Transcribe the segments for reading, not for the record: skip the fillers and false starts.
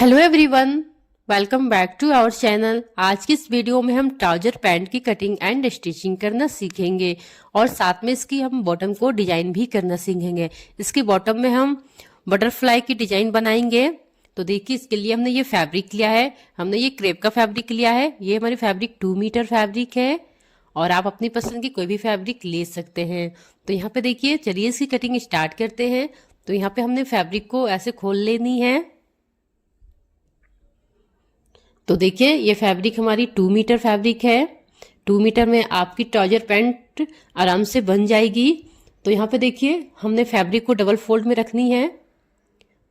Hello everyone, welcome back to our channel. आज की इस वीडियो में हम ट्राउजर पैंट की कटिंग एंड स्टिचिंग करना सीखेंगे और साथ में इसकी हम बॉटम को डिजाइन भी करना सीखेंगे। इसकी बॉटम में हम बटरफ्लाई की डिजाइन बनाएंगे। तो देखिए, इसके लिए हमने ये फैब्रिक लिया है, हमने ये क्रेप का फैब्रिक लिया है। ये हमारी फैब्रिक 2 मीटर फैब्रिक है और आप अपनी पसंद की कोई भी फैब्रिक ले सकते हैं। तो यहाँ पे देखिए, चलिए इसकी कटिंग स्टार्ट करते हैं। तो यहाँ पे हमने फैब्रिक को ऐसे खोल लेनी है। तो देखिए, ये फैब्रिक हमारी 2 मीटर फैब्रिक है। 2 मीटर में आपकी ट्राउजर पैंट आराम से बन जाएगी। तो यहाँ पे देखिए, हमने फैब्रिक को डबल फोल्ड में रखनी है।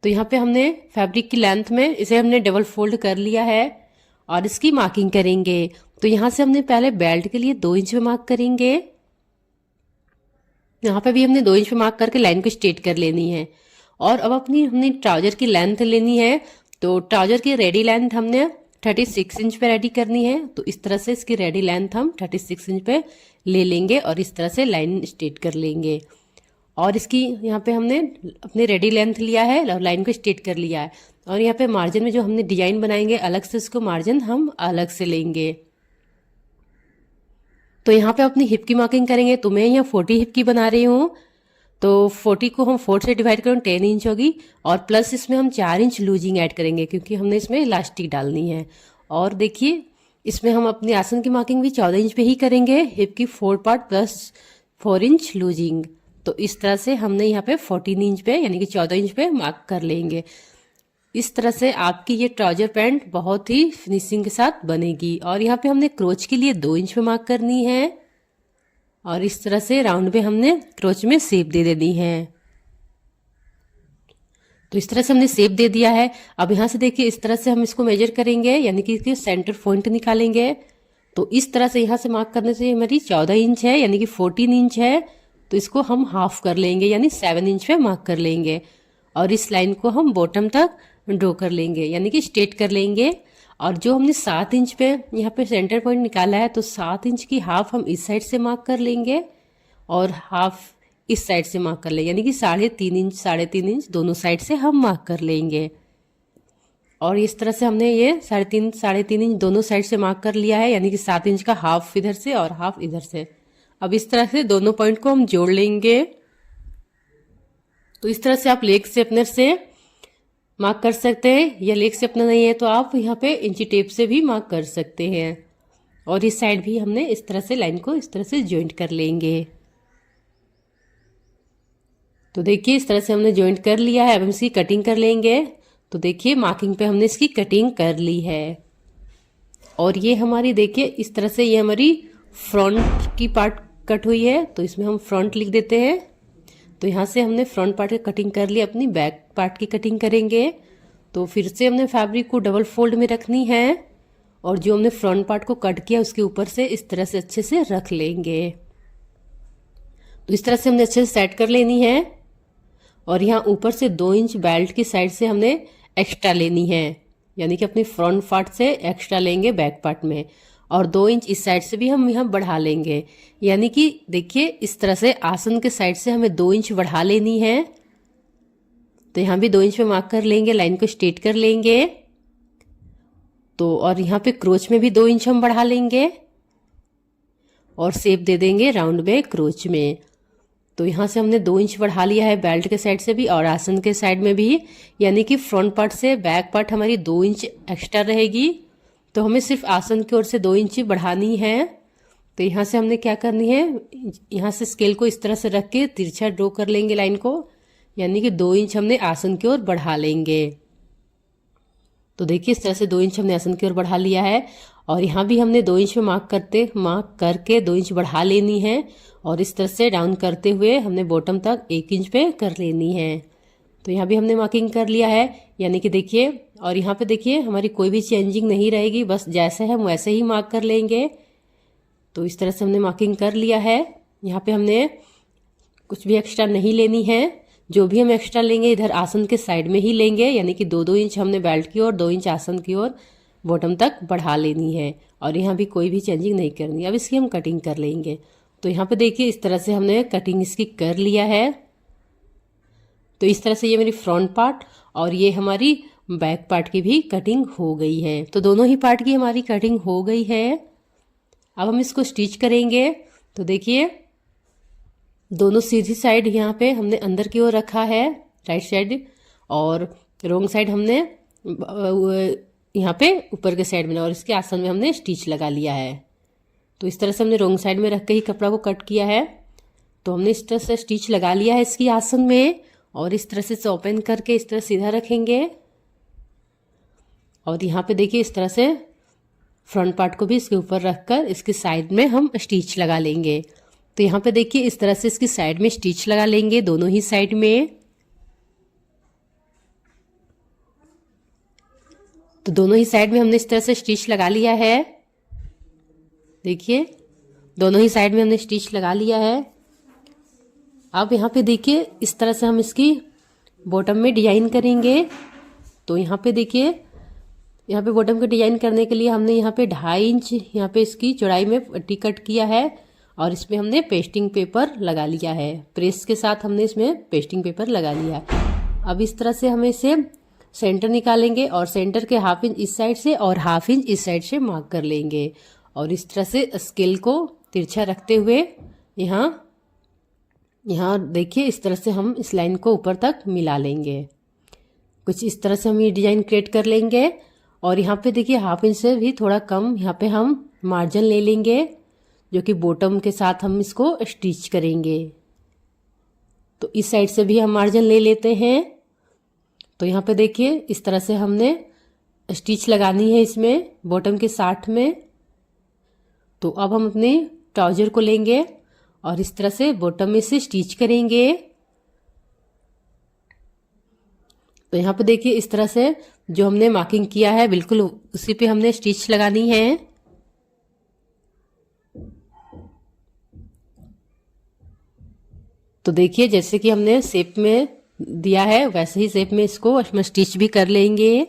तो यहाँ पे हमने फैब्रिक की लेंथ में इसे हमने डबल फोल्ड कर लिया है और इसकी मार्किंग करेंगे। तो यहाँ से हमने पहले बेल्ट के लिए 2 इंच पे मार्क करेंगे। यहाँ पे भी हमने 2 इंच पे मार्क करके लाइन को स्ट्रेट कर लेनी है। और अब हमने ट्राउजर की लेंथ लेनी है। तो ट्राउजर की रेडी लेंथ हमने 36 इंच पे रेडी करनी है। तो इस तरह से इसकी रेडी लेंथ हम 36 इंच पे ले लेंगे और इस तरह से लाइन स्ट्रेट कर लेंगे। और इसकी यहाँ पे हमने अपनी रेडी लेंथ लिया है और लाइन को स्ट्रेट कर लिया है। और यहाँ पे मार्जिन में जो हमने डिजाइन बनाएंगे अलग से, इसको मार्जिन हम अलग से लेंगे। तो यहाँ पे अपनी हिप की मार्किंग करेंगे। तो मैं यहाँ 40 हिप की बना रही हूँ। तो 40 को हम 4 से डिवाइड करें 10 इंच होगी और प्लस इसमें हम 4 इंच लूजिंग ऐड करेंगे क्योंकि हमने इसमें इलास्टिक डालनी है। और देखिए, इसमें हम अपनी आसन की मार्किंग भी 14 इंच पे ही करेंगे, हिप की 4 पार्ट प्लस 4 इंच लूजिंग। तो इस तरह से हमने यहाँ पे 14 इंच पे यानी कि 14 इंच पे मार्क कर लेंगे। इस तरह से आपकी ये ट्राउजर पैंट बहुत ही फिनिशिंग के साथ बनेगी। और यहाँ पे हमने क्रोच के लिए 2 इंच पे मार्क करनी है और इस तरह से राउंड में हमने क्रोच में शेप दे देनी है। तो इस तरह से हमने शेप दे दिया है। अब यहाँ से देखिए, इस तरह से हम इसको मेजर करेंगे यानी कि इसके सेंटर पॉइंट निकालेंगे। तो इस तरह से यहाँ से मार्क करने से हमारी 14 इंच है यानी कि 14 इंच है। तो इसको हम हाफ कर लेंगे यानी 7 इंच पे मार्क कर लेंगे और इस लाइन को हम बॉटम तक ड्रॉ कर लेंगे यानी कि स्ट्रेट कर लेंगे। और जो हमने 7 इंच पे यहाँ पे सेंटर पॉइंट निकाला है, तो 7 इंच की हाफ हम इस साइड से मार्क कर लेंगे और हाफ इस साइड से मार्क कर लेंगे यानी कि 3.5 इंच दोनों साइड से हम मार्क कर लेंगे। और इस तरह से हमने ये 3.5 इंच दोनों साइड से मार्क कर लिया है यानी कि 7 इंच का हाफ इधर से और हाफ इधर से। अब इस तरह से दोनों पॉइंट को हम जोड़ लेंगे। तो इस तरह से आप लेग शेपनर से मार्क कर सकते हैं या लेग से अपना नहीं है तो आप यहाँ पे इंची टेप से भी मार्क कर सकते हैं। और इस साइड भी हमने इस तरह से लाइन को इस तरह से जॉइंट कर लेंगे। तो देखिए, इस तरह से हमने जॉइंट कर लिया है। अब हम इसकी कटिंग कर लेंगे। तो देखिए, मार्किंग पे हमने इसकी कटिंग कर ली है। और ये हमारी देखिए, इस तरह से ये हमारी फ्रंट की पार्ट कट हुई है। तो इसमें हम फ्रंट लिख देते हैं। तो यहाँ से हमने फ्रंट पार्ट की कटिंग कर ली, अपनी बैक पार्ट की कटिंग करेंगे। तो फिर से हमने फैब्रिक को डबल फोल्ड में रखनी है और जो हमने फ्रंट पार्ट को कट किया उसके ऊपर से इस तरह से अच्छे से रख लेंगे। तो इस तरह से हमने अच्छे से सेट कर लेनी है। और यहाँ ऊपर से 2 इंच बेल्ट की साइड से हमने एक्स्ट्रा लेनी है यानी कि अपनी फ्रंट पार्ट से एक्स्ट्रा लेंगे बैक पार्ट में। और 2 इंच इस साइड से भी हम यहाँ बढ़ा लेंगे यानी कि देखिए, इस तरह से आसन के साइड से हमें 2 इंच बढ़ा लेनी है। तो यहाँ भी 2 इंच पे मार्क कर लेंगे, लाइन को स्ट्रेट कर लेंगे। तो और यहाँ पे क्रोच में भी 2 इंच हम बढ़ा लेंगे और शेप दे देंगे राउंड में क्रोच में। तो यहाँ से हमने 2 इंच बढ़ा लिया है बेल्ट के साइड से भी और आसन के साइड में भी यानी कि फ्रंट पार्ट से बैक पार्ट हमारी 2 इंच एक्स्ट्रा रहेगी। तो हमें सिर्फ आसन की ओर से 2 इंच बढ़ानी है। तो यहाँ से हमने क्या करनी है, यहाँ से स्केल को इस तरह से रख के तिरछा ड्रॉ कर लेंगे लाइन को यानी कि 2 इंच हमने आसन की ओर बढ़ा लेंगे। तो देखिए, इस तरह से 2 इंच हमने आसन की ओर बढ़ा लिया है। और यहाँ भी हमने 2 इंच पे मार्क करके 2 इंच बढ़ा लेनी है और इस तरह से डाउन करते हुए हमने बॉटम तक 1 इंच पे कर लेनी है। तो यहाँ भी हमने मार्किंग कर लिया है यानी कि देखिए, और यहाँ पे देखिए हमारी कोई भी चेंजिंग नहीं रहेगी, बस जैसे हम वैसे ही मार्क कर लेंगे। तो इस तरह से हमने मार्किंग कर लिया है। यहाँ पे हमने कुछ भी एक्स्ट्रा नहीं लेनी है। जो भी हम एक्स्ट्रा लेंगे इधर आसन के साइड में ही लेंगे यानी कि 2-2 इंच हमने बेल्ट की ओर, 2 इंच आसन की ओर बॉटम तक बढ़ा लेनी है। और यहाँ भी कोई भी चेंजिंग नहीं करनी। अब इसकी हम कटिंग कर लेंगे। तो यहाँ पे देखिए, इस तरह से हमने कटिंग इसकी कर लिया है। तो इस तरह से ये मेरी फ्रंट पार्ट और ये हमारी बैक पार्ट की भी कटिंग हो गई है। तो दोनों ही पार्ट की हमारी कटिंग हो गई है। अब हम इसको स्टिच करेंगे। तो देखिए दोनों सीधी साइड यहाँ पे हमने अंदर की ओर रखा है राइट साइड, और रोंग साइड हमने यहाँ पे ऊपर के साइड में, और इसके आसन में हमने स्टिच लगा लिया है। तो इस तरह से हमने रोंग साइड में रख के ही कपड़ा को कट किया है। तो हमने इस तरह से स्टिच लगा लिया है इसकी आसन में, और इस तरह से ओपन करके इस तरह सीधा रखेंगे। और यहाँ पे देखिए इस तरह से फ्रंट पार्ट को भी इसके ऊपर रखकर इसकी साइड में हम स्टिच लगा लेंगे। तो यहाँ पे देखिए इस तरह से इसकी साइड में स्टिच लगा लेंगे दोनों ही साइड में। तो दोनों ही साइड में हमने इस तरह से स्टिच लगा लिया है। देखिए दोनों ही साइड में हमने स्टिच लगा लिया है। अब यहाँ पे देखिए इस तरह से हम इसकी बॉटम में डिजाइन करेंगे। तो यहाँ पे देखिए यहाँ पे बॉटम को डिजाइन करने के लिए हमने यहाँ पे 2.5 इंच यहाँ पे इसकी चौड़ाई में पट्टी कट किया है, और इसमें हमने पेस्टिंग पेपर लगा लिया है। प्रेस के साथ हमने इसमें पेस्टिंग पेपर लगा लिया है। अब इस तरह से हमें इसे सेंटर निकालेंगे, और सेंटर के 1/2 इंच इस साइड से और 1/2 इंच इस साइड से मार्क कर लेंगे। और इस तरह से स्केल को तिरछा रखते हुए यहाँ देखिए इस तरह से हम इस लाइन को ऊपर तक मिला लेंगे। कुछ इस तरह से हम ये डिजाइन क्रिएट कर लेंगे। और यहाँ पे देखिए 1/2 इंच से भी थोड़ा कम यहाँ पे हम मार्जिन ले लेंगे, जो कि बॉटम के साथ हम इसको स्टिच करेंगे। तो इस साइड से भी हम मार्जिन ले लेते हैं। तो यहाँ पे देखिए इस तरह से हमने स्टिच लगानी है इसमें बॉटम के साथ में। तो अब हम अपने ट्राउजर को लेंगे और इस तरह से बॉटम में से स्टिच करेंगे। तो यहाँ पे देखिए इस तरह से जो हमने मार्किंग किया है बिल्कुल उसी पे हमने स्टिच लगानी है। तो देखिए जैसे कि हमने शेप में दिया है वैसे ही शेप में इसको हम स्टिच भी कर लेंगे।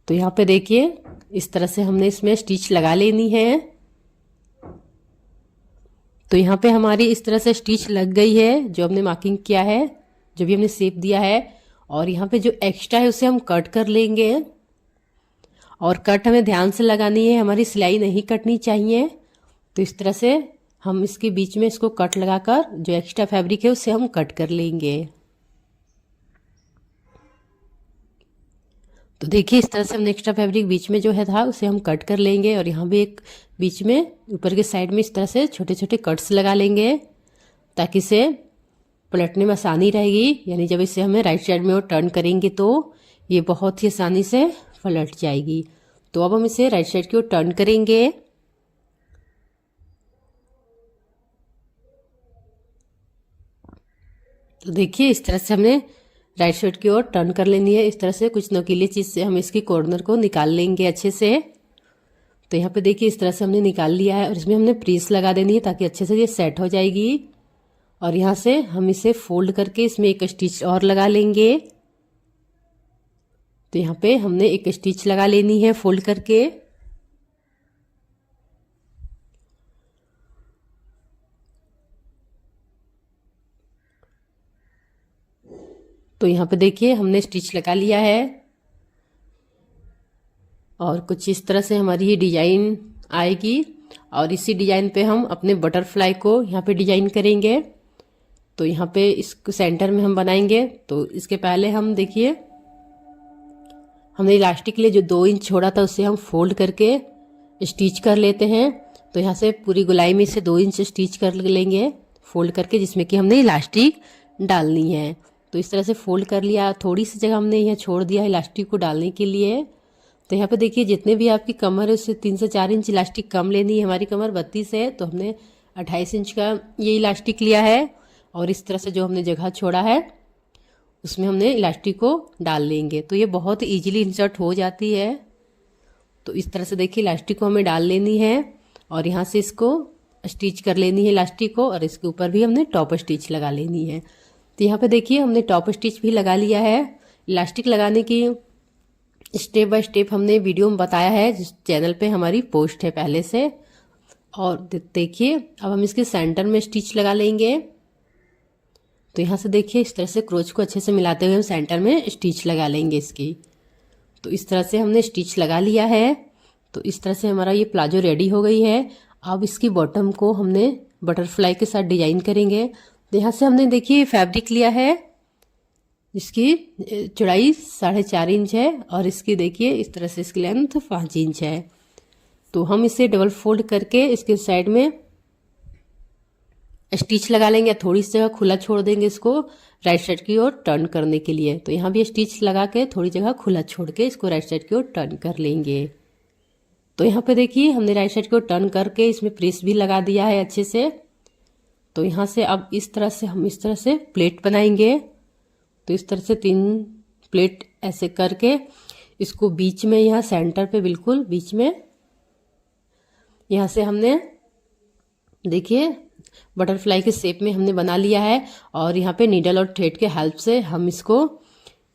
तो यहाँ पे देखिए इस तरह से हमने इसमें स्टिच लगा लेनी है। तो यहाँ पे हमारी इस तरह से स्टिच लग गई है जो हमने मार्किंग किया है, जो भी हमने शेप दिया है। और यहाँ पे जो एक्स्ट्रा है उसे हम कट कर लेंगे, और कट हमें ध्यान से लगानी है, हमारी सिलाई नहीं कटनी चाहिए। तो इस तरह से हम इसके बीच में इसको कट लगाकर जो एक्स्ट्रा फैब्रिक है उसे हम कट कर लेंगे। तो देखिए इस तरह से हमने एक्स्ट्रा फैब्रिक बीच में जो है था उसे हम कट कर लेंगे, और यहाँ भी एक बीच में ऊपर के साइड में इस तरह से छोटे छोटे कट्स लगा लेंगे, ताकि इसे पलटने में आसानी रहेगी। यानी जब इसे हमें राइट साइड में और टर्न करेंगे तो ये बहुत ही आसानी से पलट जाएगी। तो अब हम इसे राइट साइड की ओर टर्न करेंगे। तो देखिए इस तरह से हमने राइट साइड की ओर टर्न कर लेनी है। इस तरह से कुछ नोकीली चीज़ से हम इसकी कॉर्नर को निकाल लेंगे अच्छे से। तो यहाँ पे देखिए इस तरह से हमने निकाल लिया है, और इसमें हमने प्रेस लगा देनी है ताकि अच्छे से ये सेट हो जाएगी। और यहाँ से हम इसे फोल्ड करके इसमें एक स्टिच और लगा लेंगे। तो यहाँ पे हमने एक स्टिच लगा लेनी है फोल्ड करके। तो यहाँ पे देखिए हमने स्टिच लगा लिया है, और कुछ इस तरह से हमारी ये डिजाइन आएगी। और इसी डिजाइन पे हम अपने बटरफ्लाई को यहाँ पे डिजाइन करेंगे। तो यहाँ पे इस सेंटर में हम बनाएंगे। तो इसके पहले हम देखिए हमने इलास्टिक के लिए जो 2 इंच छोड़ा था उसे हम फोल्ड करके स्टिच कर लेते हैं। तो यहाँ से पूरी गोलाई में से 2 इंच स्टिच कर लेंगे फोल्ड करके, जिसमें कि हमने इलास्टिक डालनी है। तो इस तरह से फोल्ड कर लिया, थोड़ी सी जगह हमने यहाँ छोड़ दिया इलास्टिक को डालने के लिए। तो यहाँ पे देखिए जितने भी आपकी कमर है उससे 3 से 4 इंच इलास्टिक कम लेनी है। हमारी कमर 32 है तो हमने 28 इंच का ये इलास्टिक लिया है, और इस तरह से जो हमने जगह छोड़ा है उसमें हमने इलास्टिक को डाल लेंगे। तो ये बहुत ईजिली इंसर्ट हो जाती है। तो इस तरह से देखिए इलास्टिक को हमें डाल लेनी है, और यहाँ से इसको स्टिच कर लेनी है इलास्टिक को, और इसके ऊपर भी हमने टॉप स्टिच लगा लेनी है। तो यहाँ पे देखिए हमने टॉप स्टिच भी लगा लिया है। इलास्टिक लगाने की स्टेप बाय स्टेप हमने वीडियो में बताया है, जिस चैनल पे हमारी पोस्ट है पहले से। और देखिए अब हम इसके सेंटर में स्टिच लगा लेंगे। तो यहाँ से देखिए इस तरह से क्रोच को अच्छे से मिलाते हुए हम सेंटर में स्टिच लगा लेंगे इसकी। तो इस तरह से हमने स्टिच लगा लिया है। तो इस तरह से हमारा ये प्लाजो रेडी हो गई है। अब इसकी बॉटम को हमने बटरफ्लाई के साथ डिजाइन करेंगे। तो यहाँ से हमने देखिए फैब्रिक लिया है जिसकी चौड़ाई 4.5 इंच है और इसकी देखिए इस तरह से इसकी लेंथ 5 इंच है। तो हम इसे डबल फोल्ड करके इसके साइड में स्टिच लगा लेंगे। थोड़ी सी जगह खुला छोड़ देंगे इसको राइट साइड की ओर टर्न करने के लिए। तो यहाँ भी स्टिच लगा के थोड़ी जगह खुला छोड़ के इसको राइट साइड की ओर टर्न कर लेंगे। तो यहाँ पे देखिए हमने राइट साइड की ओर टर्न करके इसमें प्रेस भी लगा दिया है अच्छे से। तो यहाँ से अब इस तरह से हम इस तरह से प्लेट बनाएंगे। तो इस तरह से 3 प्लेट ऐसे करके इसको बीच में यहाँ सेंटर पे बिल्कुल बीच में यहाँ से हमने देखिए बटरफ्लाई के शेप में हमने बना लिया है। और यहाँ पे नीडल और थ्रेड के हेल्प से हम इसको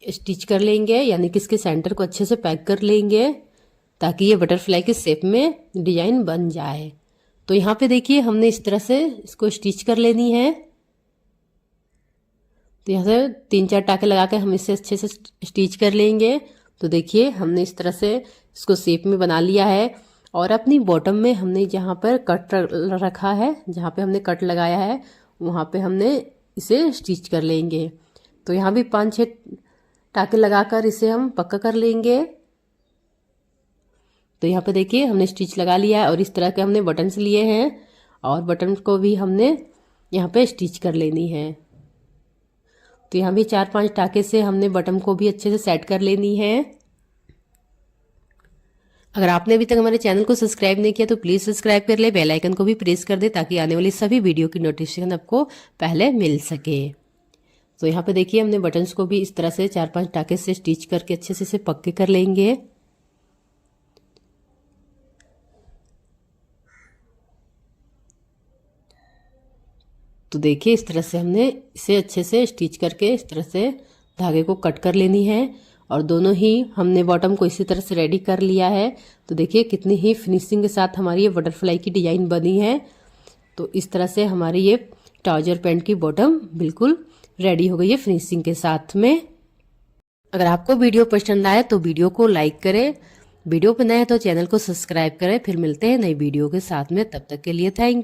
स्टिच कर लेंगे, यानी कि इसके सेंटर को अच्छे से पैक कर लेंगे ताकि ये बटरफ्लाई के शेप में डिजाइन बन जाए। तो यहाँ पे देखिए हमने इस तरह से इसको स्टिच कर लेनी है। तो यहाँ से 3-4 टाके लगा के हम इसे अच्छे से स्टिच कर लेंगे। तो देखिए हमने इस तरह से इसको शेप में बना लिया है। और अपनी बॉटम में हमने जहाँ पर कट रखा है, जहाँ पे हमने कट लगाया है, वहाँ पे हमने इसे स्टिच कर लेंगे। तो यहाँ भी 5-6 टाके लगाकर इसे हम पक्का कर लेंगे। तो यहाँ पे देखिए हमने स्टिच लगा लिया है और इस तरह के हमने बटन्स लिए हैं और बटन को भी हमने यहाँ पे स्टिच कर लेनी है। तो यहाँ भी 4-5 टाके से हमने बटन को भी अच्छे से सेट कर लेनी है। अगर आपने अभी तक हमारे चैनल को सब्सक्राइब नहीं किया तो प्लीज़ सब्सक्राइब कर ले, बेल आइकन को भी प्रेस कर दे ताकि आने वाली सभी वीडियो की नोटिफिकेशन आपको पहले मिल सके। तो यहाँ पे देखिए हमने बटन्स को भी इस तरह से 4-5 टाके से स्टिच करके अच्छे से इसे पक्के कर लेंगे। तो देखिए इस तरह से हमने इसे अच्छे से स्टिच करके इस तरह से धागे को कट कर लेनी है। और दोनों ही हमने बॉटम को इसी तरह से रेडी कर लिया है। तो देखिए कितनी ही फिनिशिंग के साथ हमारी ये बटरफ्लाई की डिजाइन बनी है। तो इस तरह से हमारी ये ट्राउजर पैंट की बॉटम बिल्कुल रेडी हो गई है फिनिशिंग के साथ में। अगर आपको वीडियो पसंद आए तो वीडियो को लाइक करें, वीडियो पर नए हैं तो चैनल को सब्सक्राइब करें। फिर मिलते हैं नई वीडियो के साथ में, तब तक के लिए थैंक यू।